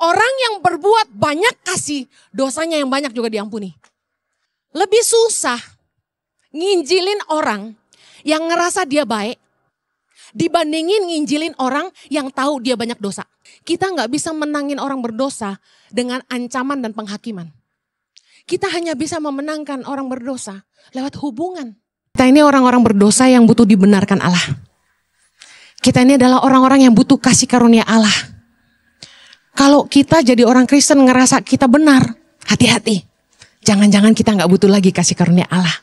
orang yang berbuat banyak kasih, dosanya yang banyak juga diampuni. Lebih susah nginjilin orang yang ngerasa dia baik dibandingin nginjilin orang yang tahu dia banyak dosa. Kita nggak bisa menangin orang berdosa dengan ancaman dan penghakiman. Kita hanya bisa memenangkan orang berdosa lewat hubungan. Kita ini orang-orang berdosa yang butuh dibenarkan Allah. Kita ini adalah orang-orang yang butuh kasih karunia Allah. Kalau kita jadi orang Kristen ngerasa kita benar, hati-hati. Jangan-jangan kita nggak butuh lagi kasih karunia Allah.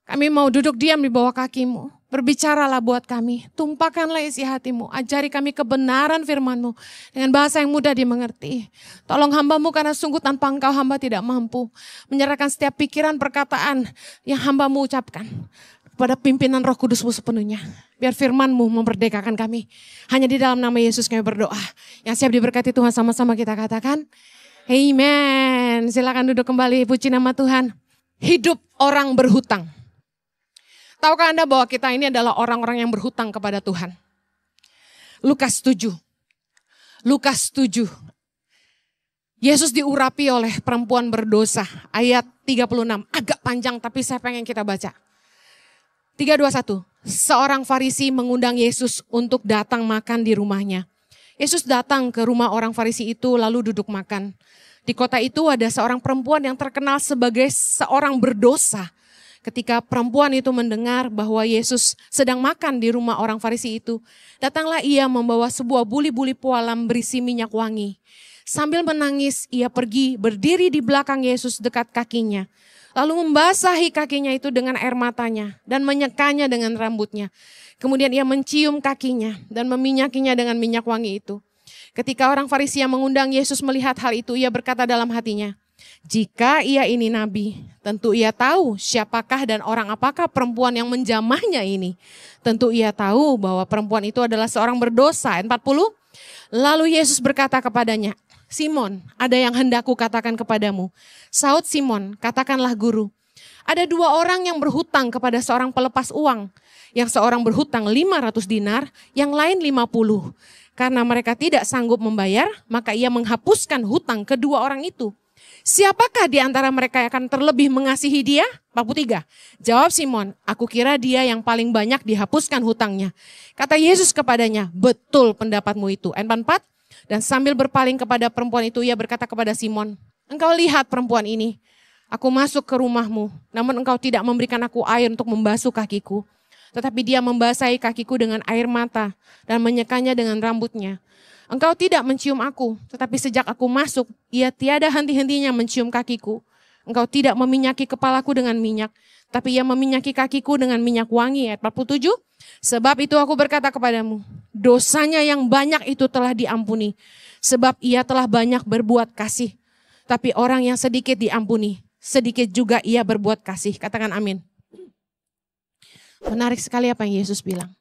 Kami mau duduk diam di bawah kakimu. Berbicaralah buat kami. Tumpahkanlah isi hatimu. Ajari kami kebenaran firman-Mu. Dengan bahasa yang mudah dimengerti. Tolong hamba-Mu karena sungguh tanpa Engkau hamba tidak mampu. Menyerahkan setiap pikiran perkataan yang hamba-Mu ucapkan. Pada pimpinan Roh Kudus-Mu sepenuhnya. Biar firman-Mu memerdekakan kami. Hanya di dalam nama Yesus kami berdoa. Yang siap diberkati Tuhan, sama-sama kita katakan. Amen. Silakan duduk kembali, puji nama Tuhan. Hidup orang berhutang. Tahukah Anda bahwa kita ini adalah orang-orang yang berhutang kepada Tuhan? Lukas 7. Lukas 7. Yesus diurapi oleh perempuan berdosa. Ayat 36. Agak panjang tapi saya pengen kita baca. 3:21. Seorang Farisi mengundang Yesus untuk datang makan di rumahnya. Yesus datang ke rumah orang Farisi itu lalu duduk makan. Di kota itu ada seorang perempuan yang terkenal sebagai seorang berdosa. Ketika perempuan itu mendengar bahwa Yesus sedang makan di rumah orang Farisi itu, datanglah ia membawa sebuah buli-buli pualam berisi minyak wangi. Sambil menangis, ia pergi berdiri di belakang Yesus dekat kakinya. Lalu membasahi kakinya itu dengan air matanya dan menyekanya dengan rambutnya. Kemudian ia mencium kakinya dan meminyakinya dengan minyak wangi itu. Ketika orang Farisi yang mengundang Yesus melihat hal itu, ia berkata dalam hatinya, jika ia ini nabi, tentu ia tahu siapakah dan orang apakah perempuan yang menjamahnya ini. Tentu ia tahu bahwa perempuan itu adalah seorang berdosa. 40. Lalu Yesus berkata kepadanya, Simon, ada yang hendak kukatakan kepadamu. Saud Simon, katakanlah guru. Ada 2 orang yang berhutang kepada seorang pelepas uang. Yang seorang berhutang 500 dinar, yang lain 50. Karena mereka tidak sanggup membayar, maka ia menghapuskan hutang kedua orang itu. Siapakah di antara mereka yang akan terlebih mengasihi dia? 43. Jawab Simon, aku kira dia yang paling banyak dihapuskan hutangnya. Kata Yesus kepadanya, betul pendapatmu itu. 44. Dan sambil berpaling kepada perempuan itu, ia berkata kepada Simon, engkau lihat perempuan ini. Aku masuk ke rumahmu, namun engkau tidak memberikan aku air untuk membasuh kakiku. Tetapi dia membasahi kakiku dengan air mata dan menyekanya dengan rambutnya. Engkau tidak mencium aku, tetapi sejak aku masuk, ia tiada henti-hentinya mencium kakiku. Engkau tidak meminyaki kepalaku dengan minyak, tapi ia meminyaki kakiku dengan minyak wangi. Ayat 47. Sebab itu aku berkata kepadamu, dosanya yang banyak itu telah diampuni, sebab ia telah banyak berbuat kasih. Tapi orang yang sedikit diampuni, sedikit juga ia berbuat kasih. Katakan amin. Menarik sekali apa yang Yesus bilang.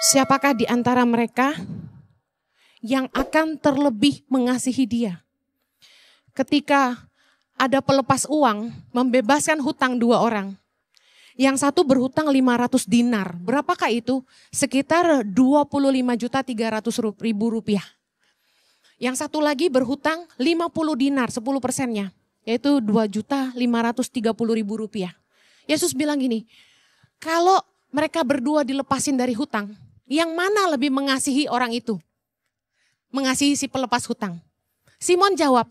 Siapakah di antara mereka yang akan terlebih mengasihi dia? Ketika ada pelepas uang membebaskan hutang 2 orang. Yang satu berhutang 500 dinar. Berapakah itu? Sekitar 25.300.000 rupiah. Yang satu lagi berhutang 50 dinar, 10%-nya. Yaitu 2.530.000 rupiah. Yesus bilang gini, kalau mereka berdua dilepasin dari hutang, yang mana lebih mengasihi orang itu? Mengasihi si pelepas hutang. Simon jawab,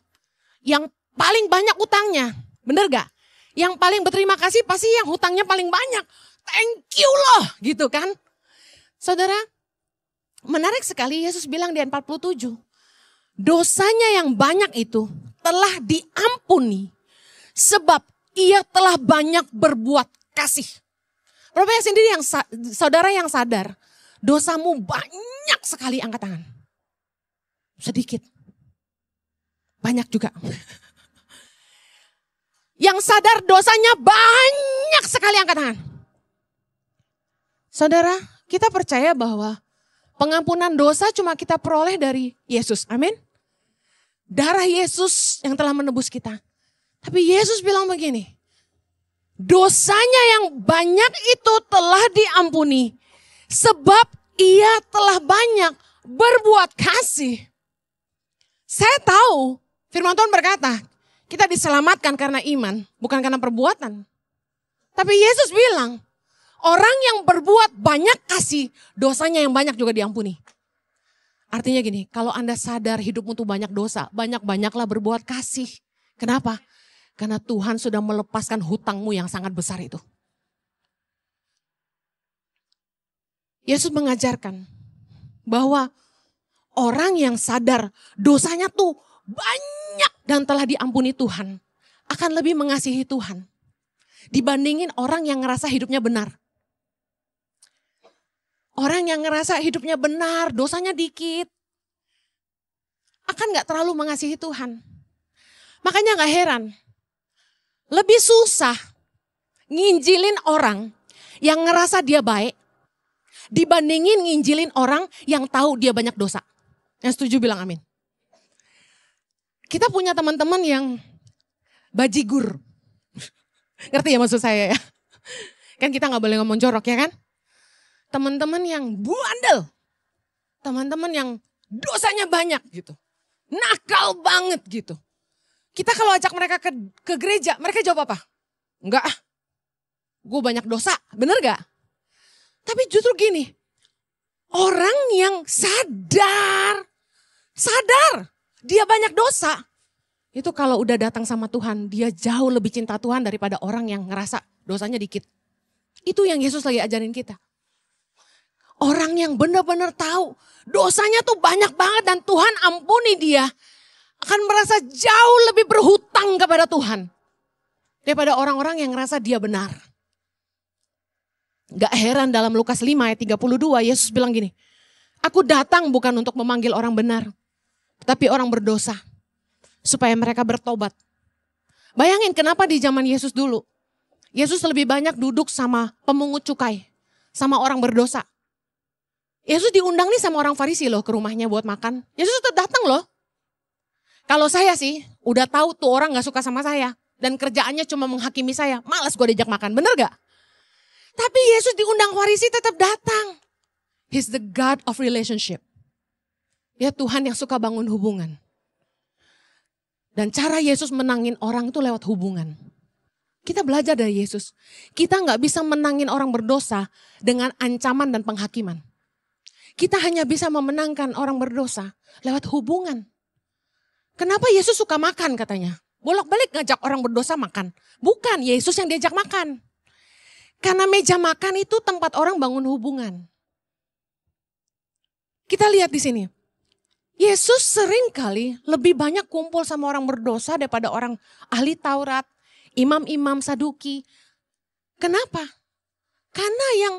yang paling banyak utangnya. Bener gak? Yang paling berterima kasih pasti yang hutangnya paling banyak. Thank you loh, gitu kan. Saudara, menarik sekali Yesus bilang di ayat 47. Dosanya yang banyak itu telah diampuni. Sebab ia telah banyak berbuat kasih. Berapa sendiri yang saudara yang sadar. Dosamu banyak sekali, angkat tangan. Sedikit. Banyak juga. Yang sadar dosanya banyak sekali, angkat tangan. Saudara, kita percaya bahwa pengampunan dosa cuma kita peroleh dari Yesus. Amin. Darah Yesus yang telah menebus kita. Tapi Yesus bilang begini, dosanya yang banyak itu telah diampuni. Sebab ia telah banyak berbuat kasih. Saya tahu firman Tuhan berkata, kita diselamatkan karena iman, bukan karena perbuatan. Tapi Yesus bilang, orang yang berbuat banyak kasih, dosanya yang banyak juga diampuni. Artinya gini, kalau Anda sadar hidupmu tuh banyak dosa, banyak-banyaklah berbuat kasih. Kenapa? Karena Tuhan sudah melepaskan hutangmu yang sangat besar itu. Yesus mengajarkan bahwa orang yang sadar dosanya tuh banyak dan telah diampuni Tuhan, akan lebih mengasihi Tuhan dibandingin orang yang ngerasa hidupnya benar. Orang yang ngerasa hidupnya benar, dosanya dikit, akan gak terlalu mengasihi Tuhan. Makanya gak heran, lebih susah nginjilin orang yang ngerasa dia baik, dibandingin nginjilin orang yang tahu dia banyak dosa. Yang setuju bilang amin. Kita punya teman-teman yang bajigur. Ngerti ya maksud saya ya? Kan kita gak boleh ngomong jorok ya kan? Teman-teman yang bandel. Teman-teman yang dosanya banyak gitu. Nakal banget gitu. Kita kalau ajak mereka ke gereja, mereka jawab apa? Enggak ah, gue banyak dosa, bener gak? Tapi justru gini, orang yang sadar dia banyak dosa. Itu kalau udah datang sama Tuhan, dia jauh lebih cinta Tuhan daripada orang yang ngerasa dosanya dikit. Itu yang Yesus lagi ajarin kita. Orang yang benar-benar tahu dosanya tuh banyak banget dan Tuhan ampuni dia. Akan merasa jauh lebih berhutang kepada Tuhan. Daripada orang-orang yang ngerasa dia benar. Gak heran dalam Lukas 5 ayat 32 Yesus bilang gini. Aku datang bukan untuk memanggil orang benar. Tapi orang berdosa. Supaya mereka bertobat. Bayangin kenapa di zaman Yesus dulu. Yesus lebih banyak duduk sama pemungut cukai. Sama orang berdosa. Yesus diundang nih sama orang Farisi loh ke rumahnya buat makan. Yesus tetap datang loh. Kalau saya sih udah tahu tuh orang gak suka sama saya. Dan kerjaannya cuma menghakimi saya. Malas gue diajak makan, bener gak? Tapi Yesus diundang Farisi tetap datang. He's the God of relationship. Ya Tuhan yang suka bangun hubungan. Dan cara Yesus menangin orang itu lewat hubungan. Kita belajar dari Yesus. Kita gak bisa menangin orang berdosa dengan ancaman dan penghakiman. Kita hanya bisa memenangkan orang berdosa lewat hubungan. Kenapa Yesus suka makan katanya? Bolak-balik ngajak orang berdosa makan. Bukan, Yesus yang diajak makan. Karena meja makan itu tempat orang bangun hubungan. Kita lihat di sini. Yesus sering kali lebih banyak kumpul sama orang berdosa daripada orang ahli Taurat, imam-imam Saduki. Kenapa? Karena yang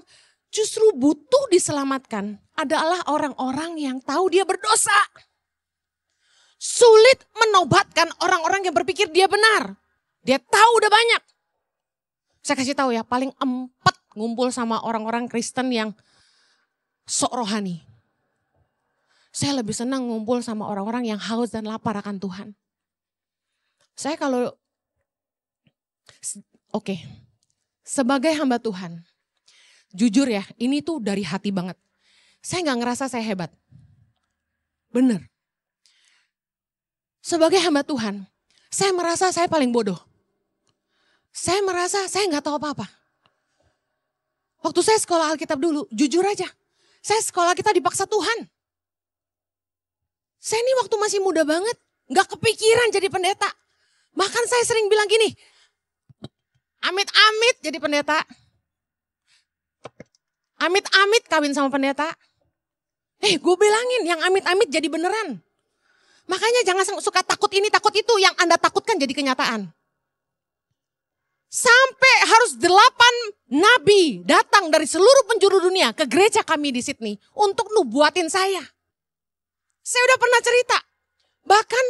justru butuh diselamatkan adalah orang-orang yang tahu dia berdosa. Sulit menobatkan orang-orang yang berpikir dia benar. Dia tahu udah banyak. Saya kasih tahu ya, paling empat ngumpul sama orang-orang Kristen yang sok rohani. Saya lebih senang ngumpul sama orang-orang yang haus dan lapar akan Tuhan. Saya kalau, sebagai hamba Tuhan, jujur ya, ini tuh dari hati banget. Saya gak ngerasa saya hebat. Bener. Sebagai hamba Tuhan, saya merasa saya paling bodoh. Saya merasa saya gak tahu apa-apa. Waktu saya sekolah Alkitab dulu, jujur aja. Saya sekolah kita dipaksa Tuhan. Saya ini waktu masih muda banget, gak kepikiran jadi pendeta. Bahkan saya sering bilang gini, amit-amit jadi pendeta. Amit-amit kawin sama pendeta. Gue bilangin yang amit-amit jadi beneran. Makanya jangan suka takut ini takut itu, yang Anda takutkan jadi kenyataan. Sampai harus 8 nabi datang dari seluruh penjuru dunia ke gereja kami di Sydney untuk nubuatin saya. Saya udah pernah cerita, bahkan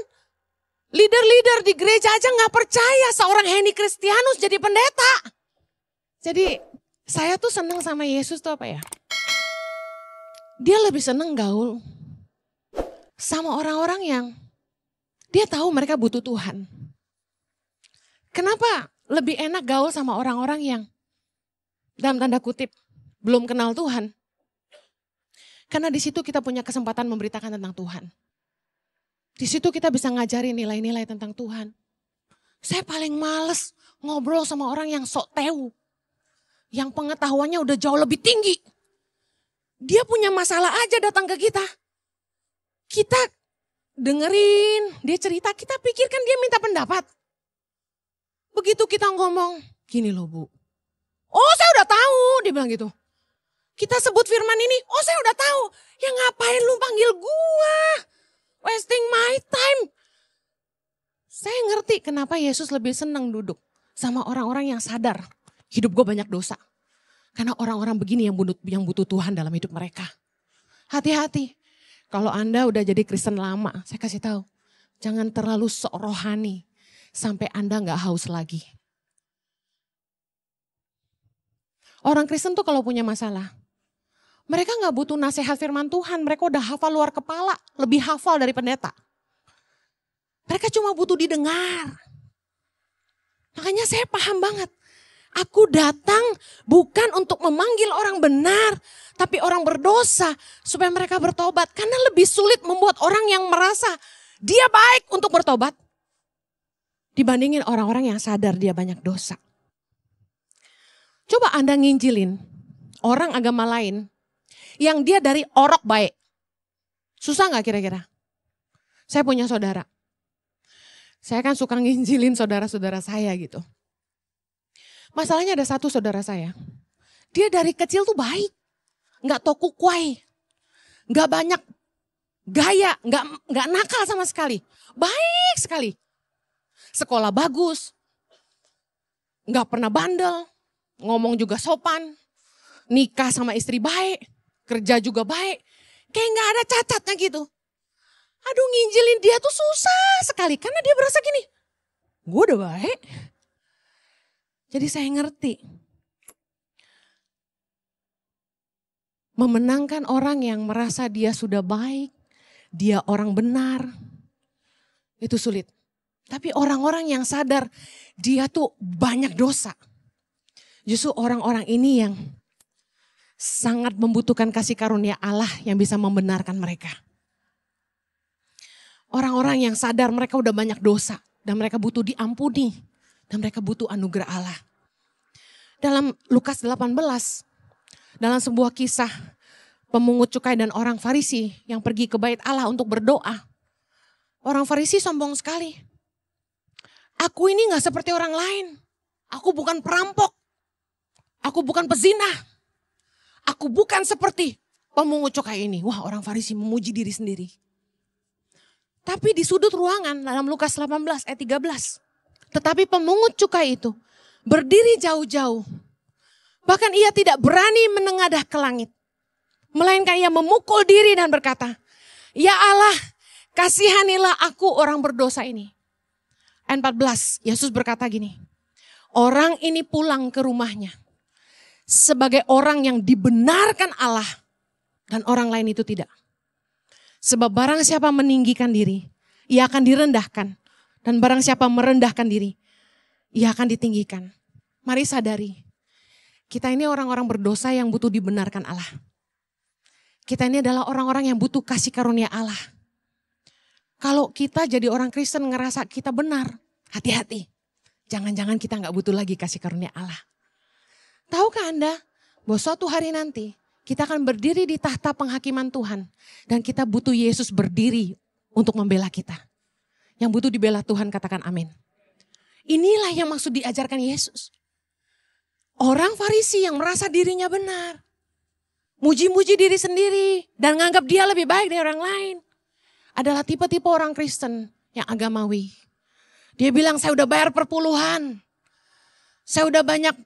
leader-leader di gereja aja gak percaya seorang Henny Kristianus jadi pendeta. Jadi saya tuh senang sama Yesus tuh apa ya? Dia lebih senang gaul sama orang-orang yang dia tahu mereka butuh Tuhan. Kenapa lebih enak gaul sama orang-orang yang dalam tanda kutip belum kenal Tuhan. Karena di situ kita punya kesempatan memberitakan tentang Tuhan. Di situ kita bisa ngajari nilai-nilai tentang Tuhan. Saya paling males ngobrol sama orang yang sok tahu. Yang pengetahuannya udah jauh lebih tinggi. Dia punya masalah aja datang ke kita. Kita dengerin, dia cerita, kita pikirkan dia minta pendapat. Begitu kita ngomong, gini loh Bu. Oh saya udah tahu, dia bilang gitu. Kita sebut firman ini, oh saya udah tahu. Ya ngapain lu panggil gua? Wasting my time. Saya ngerti kenapa Yesus lebih senang duduk sama orang-orang yang sadar. Hidup gue banyak dosa. Karena orang-orang begini yang butuh Tuhan dalam hidup mereka. Hati-hati. Kalau Anda udah jadi Kristen lama, saya kasih tahu. Jangan terlalu sok rohani. Sampai Anda gak haus lagi. Orang Kristen tuh kalau punya masalah, mereka gak butuh nasihat firman Tuhan. Mereka udah hafal luar kepala. Lebih hafal dari pendeta. Mereka cuma butuh didengar. Makanya saya paham banget. Aku datang bukan untuk memanggil orang benar. Tapi orang berdosa supaya mereka bertobat. Karena lebih sulit membuat orang yang merasa dia baik untuk bertobat. Dibandingin orang-orang yang sadar dia banyak dosa. Coba Anda nginjilin orang agama lain yang dia dari orok baik. Susah gak kira-kira? Saya punya saudara. Saya kan suka nginjilin saudara-saudara saya gitu. Masalahnya ada satu saudara saya. Dia dari kecil tuh baik. Gak toku kuai. Gak banyak gaya. Gak nakal sama sekali. Baik sekali. Sekolah bagus. Gak pernah bandel. Ngomong juga sopan. Nikah sama istri baik. Kerja juga baik. Kayak gak ada cacatnya gitu. Aduh nginjilin dia tuh susah sekali. Karena dia berasa gini. Gue udah baik. Jadi saya ngerti. Memenangkan orang yang merasa dia sudah baik. Dia orang benar. Itu sulit. Tapi orang-orang yang sadar dia tuh banyak dosa. Justru orang-orang ini yang sangat membutuhkan kasih karunia Allah yang bisa membenarkan mereka. Orang-orang yang sadar mereka udah banyak dosa. Dan mereka butuh diampuni. Dan mereka butuh anugerah Allah. Dalam Lukas 18. Dalam sebuah kisah pemungut cukai dan orang Farisi yang pergi ke bait Allah untuk berdoa. Orang Farisi sombong sekali. Aku ini gak seperti orang lain. Aku bukan perampok. Aku bukan pezina. Aku bukan seperti pemungut cukai ini. Wah, orang Farisi memuji diri sendiri. Tapi di sudut ruangan dalam Lukas 18 ayat 13. Tetapi pemungut cukai itu berdiri jauh-jauh. Bahkan ia tidak berani menengadah ke langit. Melainkan ia memukul diri dan berkata, Ya Allah, kasihanilah aku orang berdosa ini. Ayat 14, Yesus berkata gini. Orang ini pulang ke rumahnya. Sebagai orang yang dibenarkan Allah. Dan orang lain itu tidak. Sebab barang siapa meninggikan diri, ia akan direndahkan. Dan barang siapa merendahkan diri, ia akan ditinggikan. Mari sadari, kita ini orang-orang berdosa yang butuh dibenarkan Allah. Kita ini adalah orang-orang yang butuh kasih karunia Allah. Kalau kita jadi orang Kristen ngerasa kita benar, hati-hati. Jangan-jangan kita gak butuh lagi kasih karunia Allah. Tahukah Anda bahwa suatu hari nanti kita akan berdiri di tahta penghakiman Tuhan. Dan kita butuh Yesus berdiri untuk membela kita. Yang butuh dibela Tuhan katakan amin. Inilah yang maksud diajarkan Yesus. Orang Farisi yang merasa dirinya benar. Muji-muji diri sendiri dan nganggap dia lebih baik dari orang lain. Adalah tipe-tipe orang Kristen yang agamawi. Dia bilang saya udah bayar perpuluhan. Saya udah banyak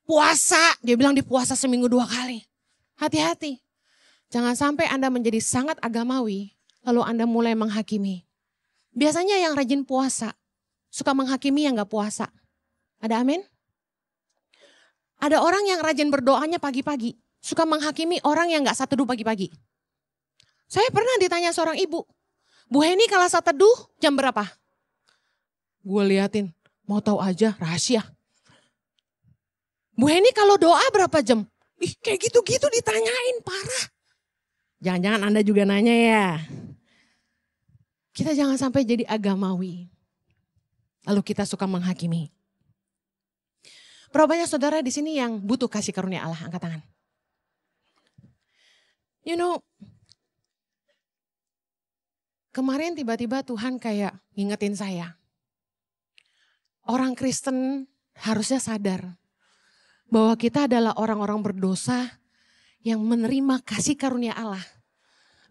puasa. Dia bilang di puasa seminggu 2 kali. Hati-hati. Jangan sampai Anda menjadi sangat agamawi. Lalu Anda mulai menghakimi. Biasanya yang rajin puasa. Suka menghakimi yang gak puasa. Ada amin? Ada orang yang rajin berdoanya pagi-pagi. Suka menghakimi orang yang gak saat teduh pagi-pagi. Saya pernah ditanya seorang ibu. Bu Heni kalau saat teduh jam berapa? Gue liatin. Mau tahu aja, rahasia. Bu Heni kalau doa berapa jam? Ih, kayak gitu-gitu ditanyain, parah. Jangan-jangan Anda juga nanya ya. Kita jangan sampai jadi agamawi. Lalu kita suka menghakimi. Berapa banyak saudara di sini yang butuh kasih karunia Allah? Angkat tangan. You know, kemarin tiba-tiba Tuhan kayak ngingetin saya. Orang Kristen harusnya sadar bahwa kita adalah orang-orang berdosa yang menerima kasih karunia Allah.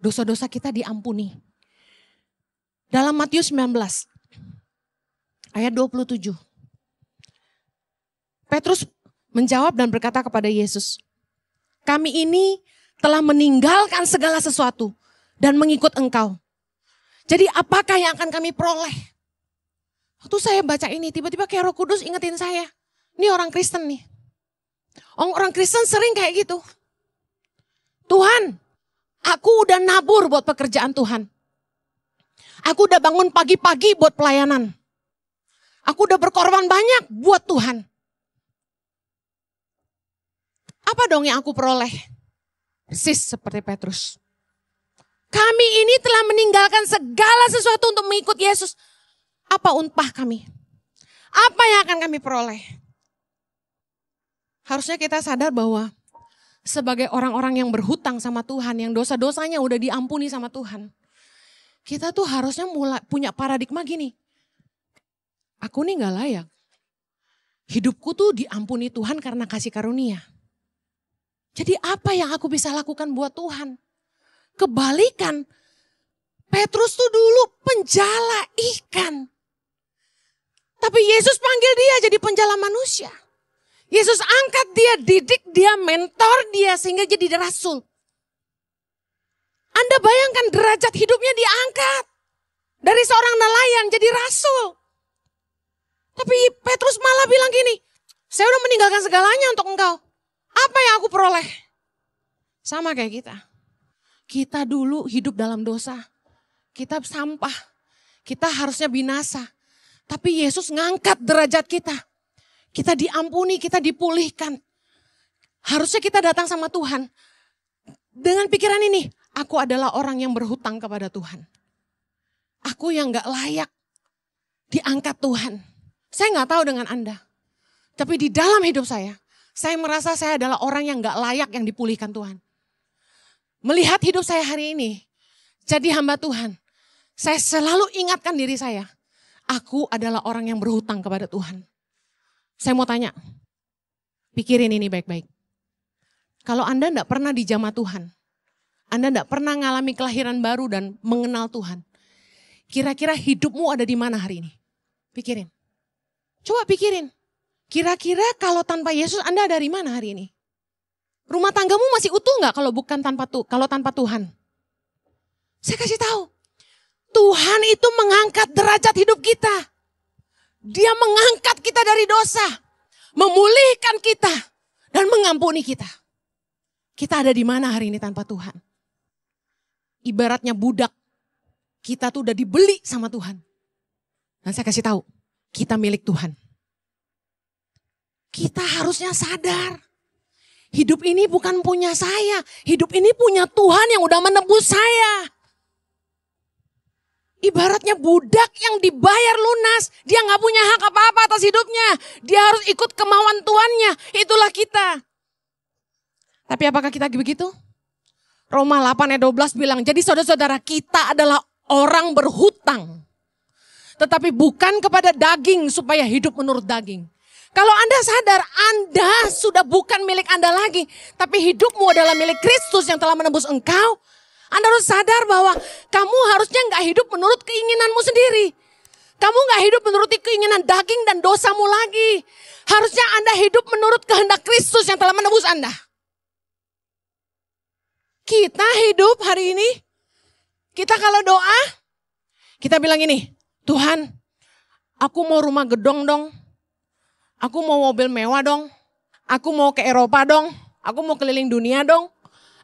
Dosa-dosa kita diampuni. Dalam Matius 19 ayat 27. Petrus menjawab dan berkata kepada Yesus, kami ini telah meninggalkan segala sesuatu dan mengikut Engkau. Jadi apakah yang akan kami peroleh? Waktu saya baca ini, tiba-tiba kayak Roh Kudus ingetin saya. Ini orang Kristen nih. Orang Kristen sering kayak gitu. Tuhan, aku udah nabur buat pekerjaan Tuhan. Aku udah bangun pagi-pagi buat pelayanan. Aku udah berkorban banyak buat Tuhan. Apa dong yang aku peroleh? Persis seperti Petrus. Kami ini telah meninggalkan segala sesuatu untuk mengikut Yesus. Apa upah kami? Apa yang akan kami peroleh? Harusnya kita sadar bahwa sebagai orang-orang yang berhutang sama Tuhan, yang dosa-dosanya udah diampuni sama Tuhan. Kita tuh harusnya mulai punya paradigma gini. Aku nih gak layak. Hidupku tuh diampuni Tuhan karena kasih karunia. Jadi apa yang aku bisa lakukan buat Tuhan? Kebalikan, Petrus tuh dulu penjala ikan. Tapi Yesus panggil dia jadi penjala manusia. Yesus angkat dia, didik dia, mentor dia sehingga jadi rasul. Anda bayangkan derajat hidupnya diangkat. Dari seorang nelayan jadi rasul. Tapi Petrus malah bilang gini, saya udah meninggalkan segalanya untuk engkau. Apa yang aku peroleh? Sama kayak kita. Kita dulu hidup dalam dosa. Kita sampah. Kita harusnya binasa. Tapi Yesus ngangkat derajat kita. Kita diampuni, kita dipulihkan. Harusnya kita datang sama Tuhan. Dengan pikiran ini, aku adalah orang yang berhutang kepada Tuhan. Aku yang gak layak diangkat Tuhan. Saya gak tahu dengan Anda. Tapi di dalam hidup saya merasa saya adalah orang yang gak layak yang dipulihkan Tuhan. Melihat hidup saya hari ini, jadi hamba Tuhan. Saya selalu ingatkan diri saya. Aku adalah orang yang berhutang kepada Tuhan. Saya mau tanya, pikirin ini baik-baik. Kalau Anda tidak pernah dijamah Tuhan, Anda tidak pernah mengalami kelahiran baru dan mengenal Tuhan, kira-kira hidupmu ada di mana hari ini? Pikirin. Coba pikirin. Kira-kira kalau tanpa Yesus Anda ada di mana hari ini? Rumah tanggamu masih utuh nggak kalau tanpa Tuhan? Saya kasih tahu. Tuhan itu mengangkat derajat hidup kita. Dia mengangkat kita dari dosa. Memulihkan kita. Dan mengampuni kita. Kita ada di mana hari ini tanpa Tuhan? Ibaratnya budak. Kita tuh udah dibeli sama Tuhan. Dan saya kasih tahu. Kita milik Tuhan. Kita harusnya sadar. Hidup ini bukan punya saya. Hidup ini punya Tuhan yang udah menebus saya. Ibaratnya budak yang dibayar lunas. Dia gak punya hak apa-apa atas hidupnya. Dia harus ikut kemauan tuannya. Itulah kita. Tapi apakah kita begitu? Roma 8 ayat 12 bilang, jadi saudara-saudara kita adalah orang berhutang. Tetapi bukan kepada daging supaya hidup menurut daging. Kalau Anda sadar Anda sudah bukan milik Anda lagi. Tapi hidupmu adalah milik Kristus yang telah menebus engkau. Anda harus sadar bahwa kamu harusnya gak hidup menurut keinginanmu sendiri. Kamu gak hidup menurut keinginan daging dan dosamu lagi. Harusnya Anda hidup menurut kehendak Kristus yang telah menebus Anda. Kita hidup hari ini, kita kalau doa, kita bilang ini, Tuhan, aku mau rumah gedong dong. Aku mau mobil mewah dong. Aku mau ke Eropa dong. Aku mau keliling dunia dong.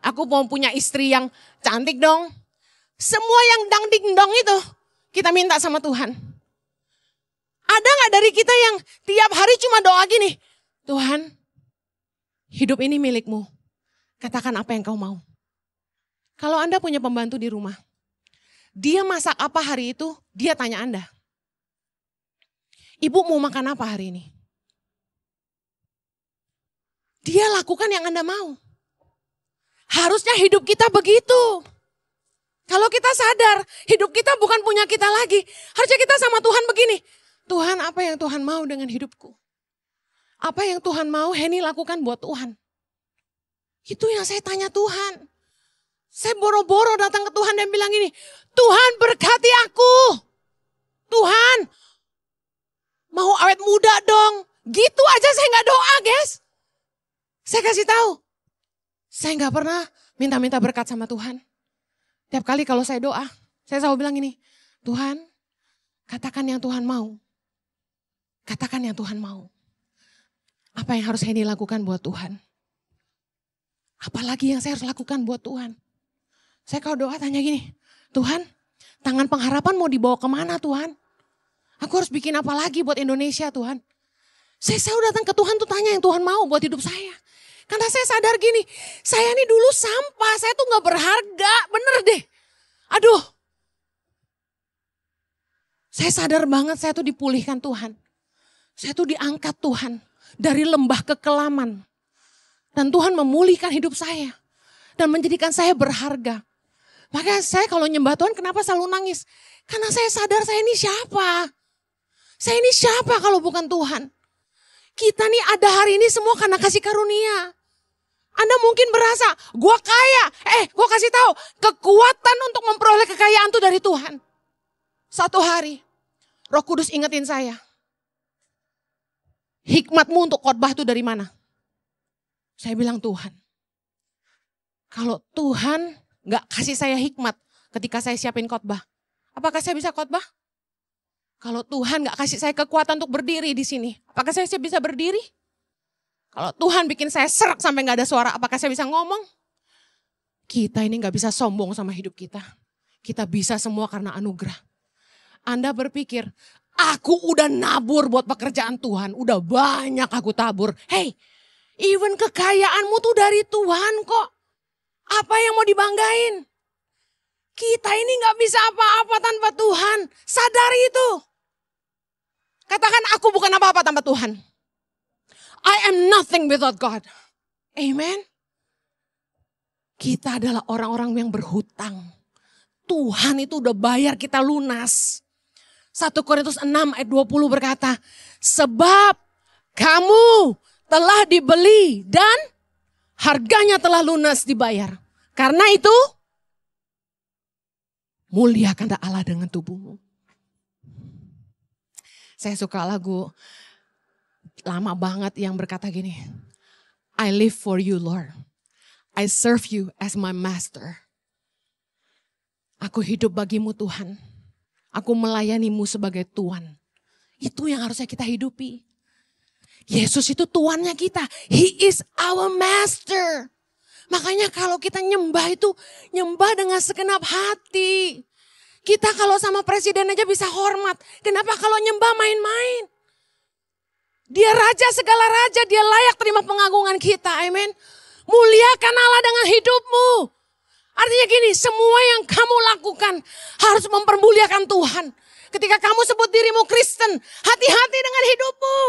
Aku mau punya istri yang cantik dong. Semua yang dang ding dong itu kita minta sama Tuhan. Ada gak dari kita yang tiap hari cuma doa gini, Tuhan, hidup ini milikmu. Katakan apa yang kau mau. Kalau Anda punya pembantu di rumah, dia masak apa hari itu, dia tanya Anda. Ibu mau makan apa hari ini? Dia lakukan yang Anda mau. Harusnya hidup kita begitu. Kalau kita sadar, hidup kita bukan punya kita lagi. Harusnya kita sama Tuhan begini. Tuhan, apa yang Tuhan mau dengan hidupku? Apa yang Tuhan mau Henny lakukan buat Tuhan? Itu yang saya tanya Tuhan. Saya boro-boro datang ke Tuhan dan bilang gini, Tuhan berkati aku. Tuhan, mau awet muda dong. Gitu aja saya gak doa, guys. Saya kasih tahu. Saya gak pernah minta-minta berkat sama Tuhan. Tiap kali kalau saya doa, saya selalu bilang gini, Tuhan, katakan yang Tuhan mau. Katakan yang Tuhan mau. Apa yang harus Henny lakukan buat Tuhan? Apalagi yang saya harus lakukan buat Tuhan? Saya kalau doa tanya gini, Tuhan, tangan pengharapan mau dibawa kemana Tuhan? Aku harus bikin apa lagi buat Indonesia Tuhan? Saya selalu datang ke Tuhan tuh tanya yang Tuhan mau buat hidup saya. Karena saya sadar gini, saya ini dulu sampah, saya tuh gak berharga, bener deh. Aduh, saya sadar banget saya tuh dipulihkan Tuhan. Saya tuh diangkat Tuhan dari lembah kekelaman. Dan Tuhan memulihkan hidup saya. Dan menjadikan saya berharga. Makanya saya kalau nyembah Tuhan kenapa selalu nangis? Karena saya sadar saya ini siapa? Saya ini siapa kalau bukan Tuhan? Kita nih ada hari ini semua karena kasih karunia. Anda mungkin berasa, gue kaya. Gue kasih tahu, kekuatan untuk memperoleh kekayaan itu dari Tuhan. Satu hari, Roh Kudus ingetin saya. Hikmatmu untuk khotbah itu dari mana? Saya bilang Tuhan. Kalau Tuhan gak kasih saya hikmat ketika saya siapin khotbah, apakah saya bisa khotbah? Kalau Tuhan gak kasih saya kekuatan untuk berdiri di sini, apakah saya bisa berdiri? Kalau Tuhan bikin saya serak sampai gak ada suara, apakah saya bisa ngomong? Kita ini gak bisa sombong sama hidup kita. Kita bisa semua karena anugerah. Anda berpikir, aku udah nabur buat pekerjaan Tuhan, udah banyak aku tabur. Hey, even kekayaanmu tuh dari Tuhan kok. Apa yang mau dibanggain? Kita ini gak bisa apa-apa tanpa Tuhan. Sadari itu. Katakan aku bukan apa-apa tanpa Tuhan. I am nothing without God. Amen. Kita adalah orang-orang yang berhutang. Tuhan itu udah bayar kita lunas. 1 Korintus 6 ayat 20 berkata, sebab kamu telah dibeli dan harganya telah lunas dibayar. Karena itu, muliakanlah Allah dengan tubuhmu. Saya suka lagu lama banget yang berkata gini, I live for you Lord. I serve you as my master. Aku hidup bagimu Tuhan. Aku melayanimu sebagai Tuhan. Itu yang harusnya kita hidupi. Yesus itu Tuannya kita. He is our master. Makanya kalau kita nyembah itu, nyembah dengan segenap hati. Kita kalau sama presiden aja bisa hormat. Kenapa kalau nyembah main-main? Dia raja segala raja, dia layak terima pengagungan kita. Amin. Muliakan Allah dengan hidupmu. Artinya gini, semua yang kamu lakukan harus mempermuliakan Tuhan. Ketika kamu sebut dirimu Kristen, hati-hati dengan hidupmu.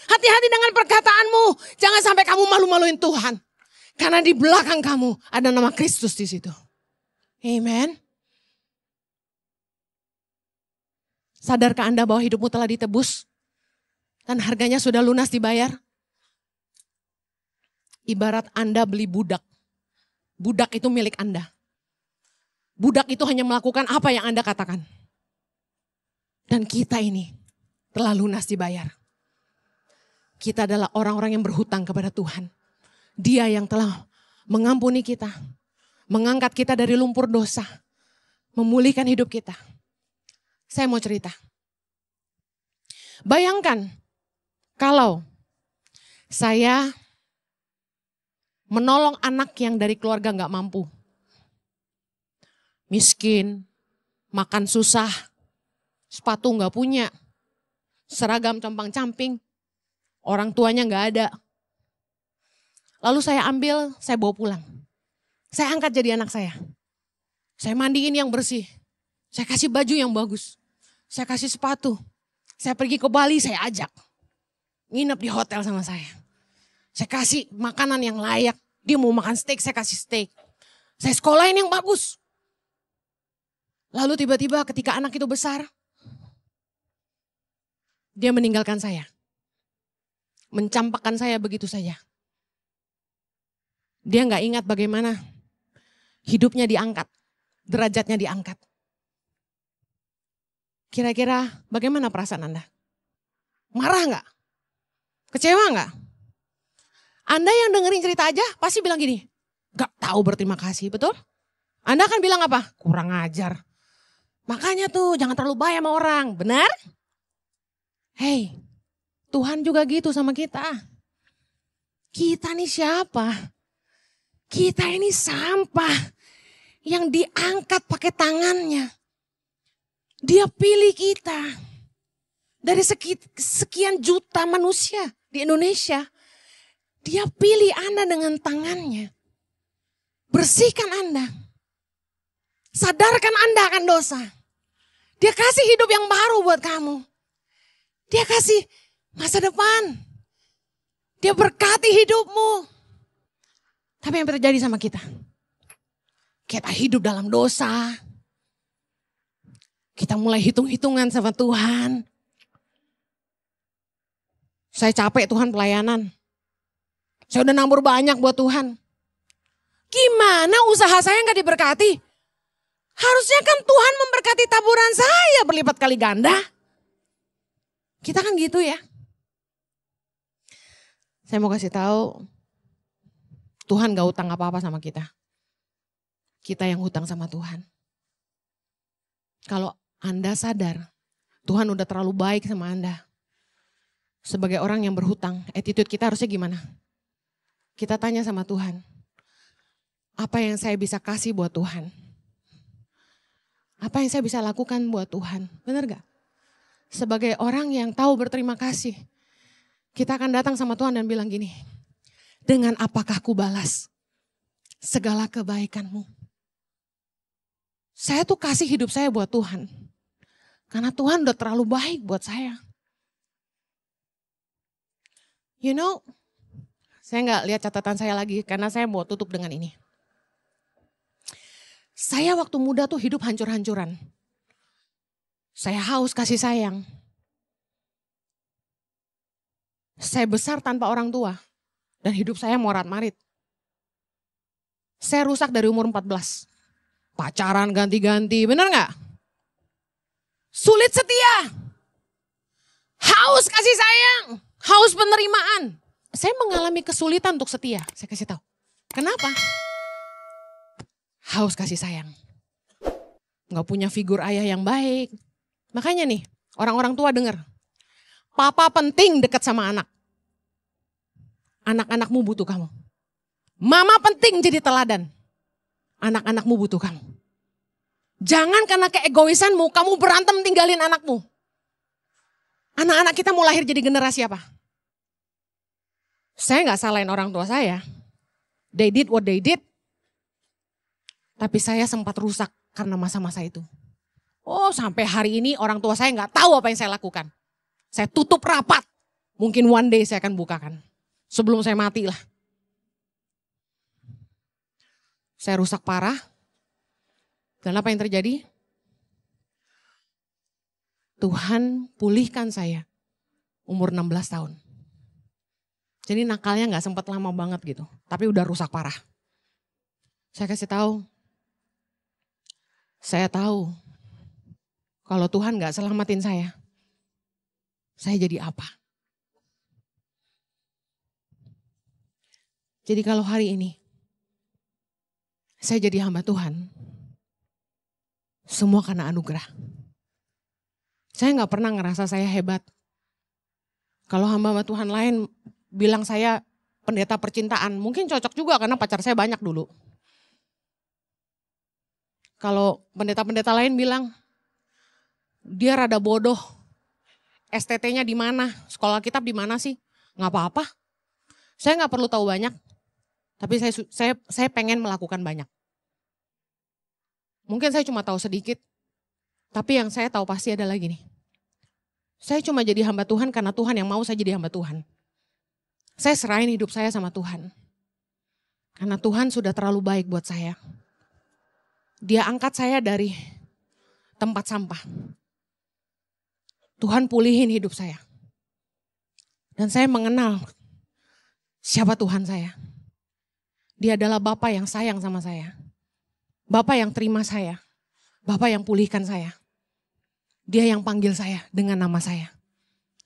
Hati-hati dengan perkataanmu. Jangan sampai kamu malu-maluin Tuhan. Karena di belakang kamu ada nama Kristus di situ. Amen. Sadarkah Anda bahwa hidupmu telah ditebus? Dan harganya sudah lunas dibayar? Ibarat Anda beli budak. Budak itu milik Anda. Budak itu hanya melakukan apa yang Anda katakan. Dan kita ini telah lunas dibayar. Kita adalah orang-orang yang berhutang kepada Tuhan. Dia yang telah mengampuni kita. Mengangkat kita dari lumpur dosa. Memulihkan hidup kita. Saya mau cerita. Bayangkan kalau saya menolong anak yang dari keluarga gak mampu. Miskin, makan susah, sepatu gak punya. seragam compang-camping, orang tuanya nggak ada. Lalu saya ambil, saya bawa pulang. Saya angkat jadi anak saya. Saya mandiin yang bersih. Saya kasih baju yang bagus. Saya kasih sepatu. Saya pergi ke Bali, saya ajak. Nginep di hotel sama saya. Saya kasih makanan yang layak. Dia mau makan steak, saya kasih steak. Saya sekolahin yang bagus. Lalu tiba-tiba ketika anak itu besar, dia meninggalkan saya. Mencampakkan saya begitu saja. Dia nggak ingat bagaimana hidupnya diangkat, derajatnya diangkat. Kira-kira bagaimana perasaan Anda? Marah nggak? Kecewa nggak? Anda yang dengerin cerita aja pasti bilang gini, gak tahu berterima kasih, betul? Anda akan bilang apa? Kurang ajar. Makanya tuh jangan terlalu baik sama orang, benar? Hei, Tuhan juga gitu sama kita. Kita nih siapa? Kita ini sampah yang diangkat pakai tangannya. Dia pilih kita. Dari sekian juta manusia di Indonesia. Dia pilih Anda dengan tangannya. Bersihkan Anda. Sadarkan Anda akan dosa. Dia kasih hidup yang baru buat kamu. Dia kasih masa depan. Dia berkati hidupmu. Tapi yang terjadi sama kita? Kita hidup dalam dosa. Kita mulai hitung-hitungan sama Tuhan. Saya capek Tuhan pelayanan. Saya udah nabur banyak buat Tuhan. Gimana usaha saya gak diberkati? Harusnya kan Tuhan memberkati taburan saya berlipat kali ganda. Kita kan gitu ya. Saya mau kasih tahu, Tuhan gak utang apa-apa sama kita. Kita yang hutang sama Tuhan. Kalau Anda sadar, Tuhan udah terlalu baik sama Anda. Sebagai orang yang berhutang, attitude kita harusnya gimana? Kita tanya sama Tuhan, apa yang saya bisa kasih buat Tuhan? Apa yang saya bisa lakukan buat Tuhan? Benar gak? Sebagai orang yang tahu berterima kasih, kita akan datang sama Tuhan dan bilang gini, dengan apakah ku balas segala kebaikanmu? Saya tuh kasih hidup saya buat Tuhan. Karena Tuhan udah terlalu baik buat saya. You know, saya gak lihat catatan saya lagi karena saya mau tutup dengan ini. Saya waktu muda tuh hidup hancur-hancuran. Saya haus kasih sayang. Saya besar tanpa orang tua. Dan hidup saya morat-marit. Saya rusak dari umur 14. Pacaran ganti-ganti, bener gak? Sulit setia. Haus kasih sayang. Haus penerimaan. Saya mengalami kesulitan untuk setia, saya kasih tahu. Kenapa? Haus kasih sayang. Gak punya figur ayah yang baik. Makanya nih, orang-orang tua denger. Papa penting dekat sama anak. Anak-anakmu butuh kamu. Mama penting jadi teladan. Anak-anakmu butuh kamu. Jangan karena keegoisanmu kamu berantem tinggalin anakmu. Anak-anak kita mau lahir jadi generasi apa? Saya gak salahin orang tua saya. They did what they did. Tapi saya sempat rusak karena masa-masa itu. Oh, sampai hari ini orang tua saya gak tahu apa yang saya lakukan. Saya tutup rapat. Mungkin one day saya akan bukakan. Sebelum saya mati lah. Saya rusak parah. Dan apa yang terjadi? Tuhan pulihkan saya. Umur 16 tahun. Jadi nakalnya gak sempat lama banget gitu. Tapi udah rusak parah. Saya kasih tahu. Saya tahu. Kalau Tuhan gak selamatin saya jadi apa? Jadi kalau hari ini saya jadi hamba Tuhan, semua karena anugerah. Saya gak pernah ngerasa saya hebat. Kalau hamba Tuhan lain bilang saya pendeta percintaan, mungkin cocok juga karena pacar saya banyak dulu. Kalau pendeta-pendeta lain bilang, dia rada bodoh, STT-nya di mana, sekolah kitab di mana sih? Nggak apa-apa. Saya nggak perlu tahu banyak, tapi saya pengen melakukan banyak. Mungkin saya cuma tahu sedikit, tapi yang saya tahu pasti adalah gini. Saya cuma jadi hamba Tuhan karena Tuhan yang mau saya jadi hamba Tuhan. Saya serahin hidup saya sama Tuhan. Karena Tuhan sudah terlalu baik buat saya. Dia angkat saya dari tempat sampah. Tuhan pulihin hidup saya. Dan saya mengenal siapa Tuhan saya. Dia adalah Bapa yang sayang sama saya. Bapa yang terima saya. Bapa yang pulihkan saya. Dia yang panggil saya dengan nama saya.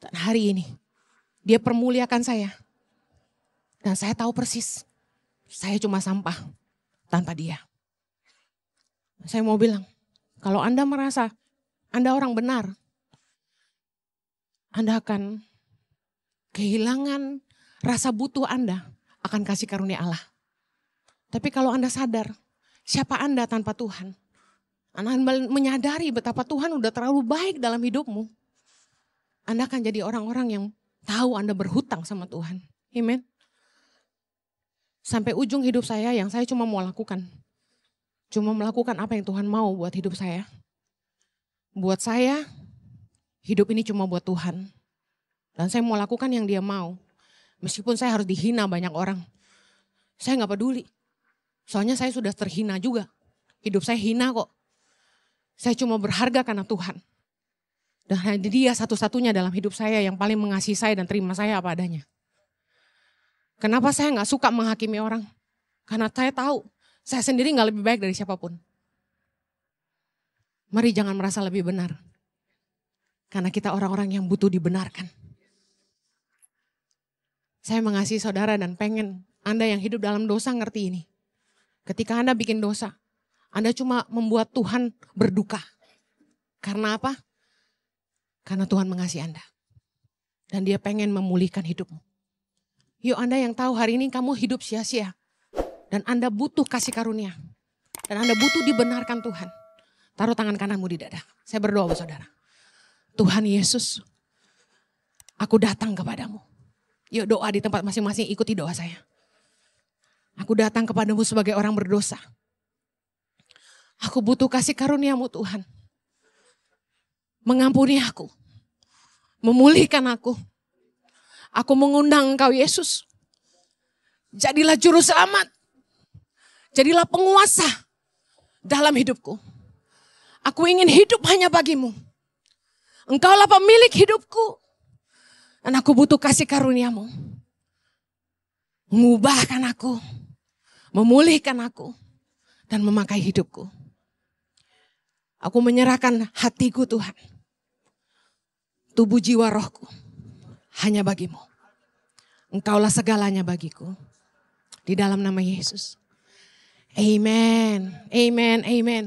Dan hari ini dia permuliakan saya. Dan saya tahu persis. Saya cuma sampah tanpa dia. Saya mau bilang, kalau Anda merasa Anda orang benar, Anda akan kehilangan rasa butuh Anda akan kasih karunia Allah. Tapi kalau Anda sadar siapa Anda tanpa Tuhan, Anda menyadari betapa Tuhan udah terlalu baik dalam hidupmu, Anda akan jadi orang-orang yang tahu Anda berhutang sama Tuhan. Amen. Sampai ujung hidup saya yang saya cuma mau lakukan. Cuma melakukan apa yang Tuhan mau buat hidup saya. Buat saya, hidup ini cuma buat Tuhan. Dan saya mau lakukan yang dia mau. Meskipun saya harus dihina banyak orang. Saya gak peduli. Soalnya saya sudah terhina juga. Hidup saya hina kok. Saya cuma berharga karena Tuhan. Dan hanya dia satu-satunya dalam hidup saya yang paling mengasihi saya dan terima saya apa adanya. Kenapa saya gak suka menghakimi orang? Karena saya tahu saya sendiri gak lebih baik dari siapapun. Mari jangan merasa lebih benar. Karena kita orang-orang yang butuh dibenarkan. Saya mengasihi saudara dan pengen Anda yang hidup dalam dosa ngerti ini. Ketika Anda bikin dosa, Anda cuma membuat Tuhan berduka. Karena apa? Karena Tuhan mengasihi Anda. Dan dia pengen memulihkan hidupmu. Yuk Anda yang tahu hari ini kamu hidup sia-sia. Dan Anda butuh kasih karunia. Dan Anda butuh dibenarkan Tuhan. Taruh tangan kananmu di dada. Saya berdoa buat saudara. Tuhan Yesus, aku datang kepadamu. Yuk doa di tempat masing-masing, ikuti doa saya. Aku datang kepadamu sebagai orang berdosa. Aku butuh kasih karuniamu Tuhan. Mengampuni aku. Memulihkan aku. Aku mengundang Engkau Yesus. Jadilah juru selamat. Jadilah penguasa dalam hidupku. Aku ingin hidup hanya bagimu. Engkaulah pemilik hidupku. Dan aku butuh kasih karuniamu. Mengubahkan aku. Memulihkan aku. Dan memakai hidupku. Aku menyerahkan hatiku Tuhan. Tubuh jiwa rohku. Hanya bagimu. Engkaulah segalanya bagiku. Di dalam nama Yesus. Amen. Amen. Amen.